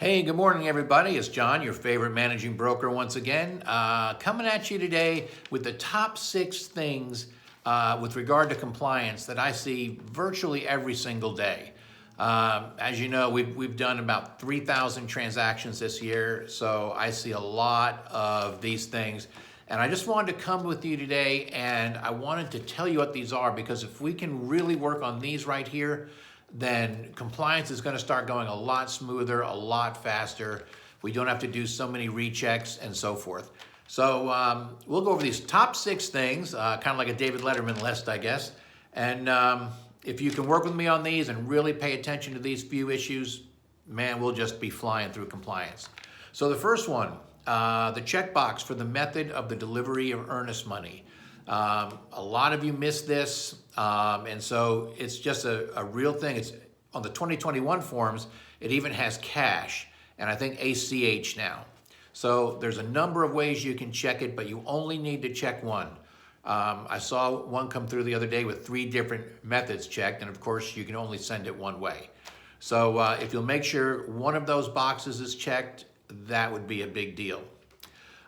Hey, good morning, everybody. It's John, your favorite managing broker once again, coming at you today with the top 6 things with regard to compliance that I see virtually every single day. As you know, we've done about 3,000 transactions this year, so I see a lot of these things. And I just wanted to come with you today, and I wanted to tell you what these are, because if we can really work on these right here, then compliance is going to start going a lot smoother, a lot faster. We don't have to do so many rechecks and so forth. So we'll go over these top 6 things, kind of like a David Letterman list, I guess. And if you can work with me on these and really pay attention to these few issues, man, we'll just be flying through compliance. So the first one, the checkbox for the method of the delivery of earnest money. A lot of you miss this, and so it's just a real thing. It's on the 2021 forms, it even has cash, and I think ACH now. So there's a number of ways you can check it, but you only need to check one. I saw one come through the other day with 3 different methods checked, and of course you can only send it one way. So if you'll make sure one of those boxes is checked, that would be a big deal.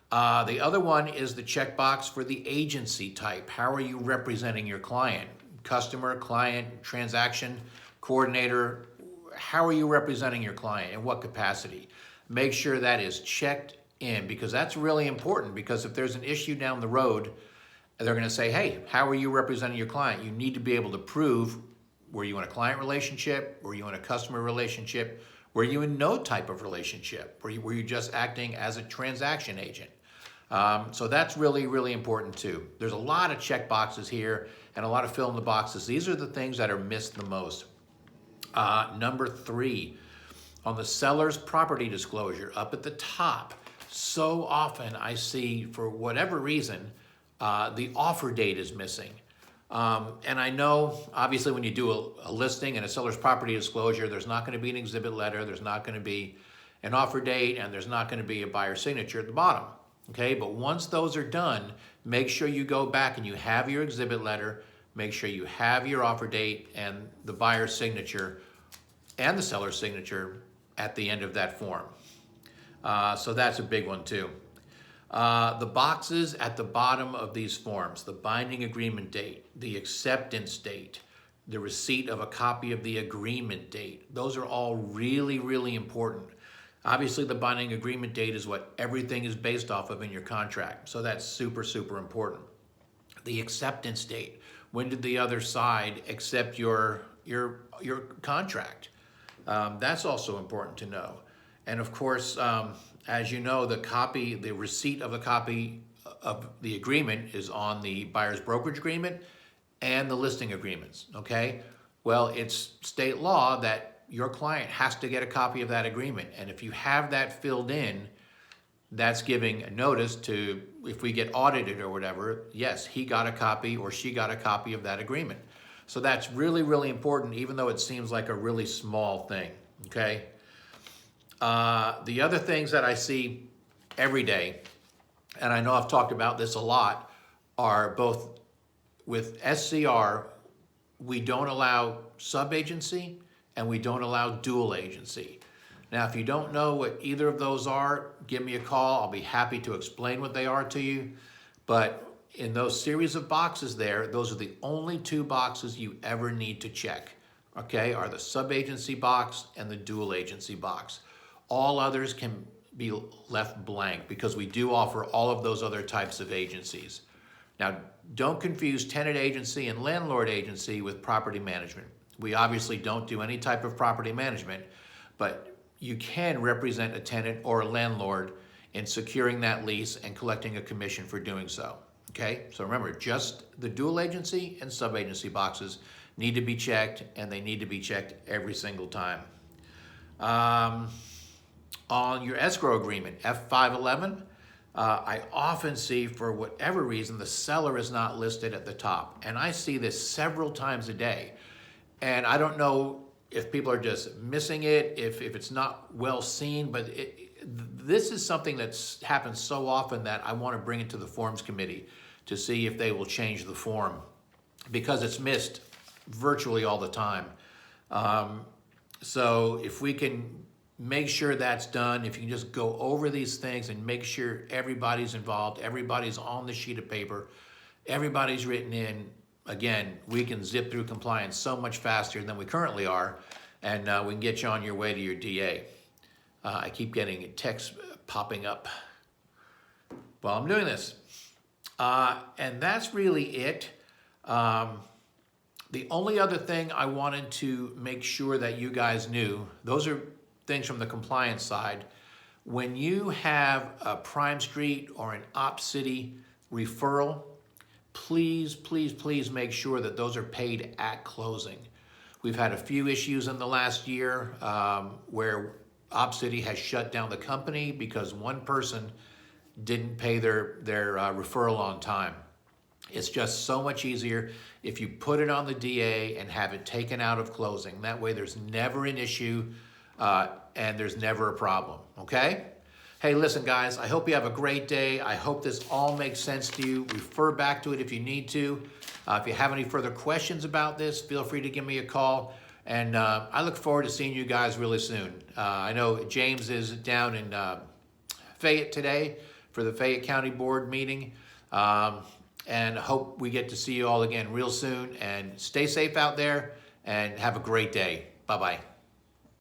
The other one is the checkbox for the agency type. How are you representing your client? Customer, client, transaction, coordinator. How are you representing your client? In what capacity? Make sure that is checked in, because that's really important, because if there's an issue down the road, they're going to say, hey, how are you representing your client? You need to be able to prove, were you in a client relationship? Were you in a customer relationship? Were you in no type of relationship? Were you just acting as a transaction agent? So that's really, really important too. There's a lot of check boxes here and a lot of fill in the boxes. These are the things that are missed the most. Number 3, on the seller's property disclosure up at the top, so often I see, for whatever reason, the offer date is missing. And I know, obviously, when you do a listing and a seller's property disclosure, there's not going to be an exhibit letter, there's not going to be an offer date, and there's not going to be a buyer's signature at the bottom. Okay, but once those are done, make sure you go back and you have your exhibit letter, make sure you have your offer date and the buyer's signature and the seller's signature at the end of that form. So that's a big one too. The boxes at the bottom of these forms, the binding agreement date, the acceptance date, the receipt of a copy of the agreement date, those are all really, really important. Obviously, the binding agreement date is what everything is based off of in your contract. So that's super, super important. The acceptance date. When did the other side accept your contract? That's also important to know. And of course, as you know, the receipt of the copy of the agreement is on the buyer's brokerage agreement and the listing agreements, okay? Well, it's state law that your client has to get a copy of that agreement. And if you have that filled in, that's giving a notice to, if we get audited or whatever, yes, he got a copy or she got a copy of that agreement. So that's really, really important, even though it seems like a really small thing, okay? The other things that I see every day, and I know I've talked about this a lot, are both with SCR, we don't allow sub-agency and we don't allow dual agency. Now, if you don't know what either of those are, give me a call. I'll be happy to explain what they are to you. But in those series of boxes there, those are the only 2 boxes you ever need to check, okay, are the sub-agency box and the dual agency box. All others can be left blank, because we do offer all of those other types of agencies. Now, don't confuse tenant agency and landlord agency with property management. We obviously don't do any type of property management, but you can represent a tenant or a landlord in securing that lease and collecting a commission for doing so. Okay, so remember, just the dual agency and sub-agency boxes need to be checked, and they need to be checked every single time. On your escrow agreement, F511, I often see, for whatever reason, the seller is not listed at the top. And I see this several times a day. And I don't know if people are just missing it, if it's not well seen, but this is something that's happens so often that I want to bring it to the forms committee to see if they will change the form, because it's missed virtually all the time. So if we can make sure that's done. If you can just go over these things and make sure everybody's involved, everybody's on the sheet of paper, everybody's written in, again, we can zip through compliance so much faster than we currently are, and we can get you on your way to your DA. I keep getting texts popping up while I'm doing this. And that's really it. The only other thing I wanted to make sure that you guys knew, those are things from the compliance side. When you have a Prime Street or an Op City referral, please, please, please make sure that those are paid at closing. We've had a few issues in the last year where Op City has shut down the company because one person didn't pay their referral on time. It's just so much easier if you put it on the DA and have it taken out of closing. That way there's never an issue and there's never a problem, okay? Hey, listen guys, I hope you have a great day. I hope this all makes sense to you. Refer back to it if you need to. If you have any further questions about this, feel free to give me a call. And I look forward to seeing you guys really soon. I know James is down in Fayette today for the Fayette County Board meeting. And hope we get to see you all again real soon. And stay safe out there and have a great day. Bye-bye.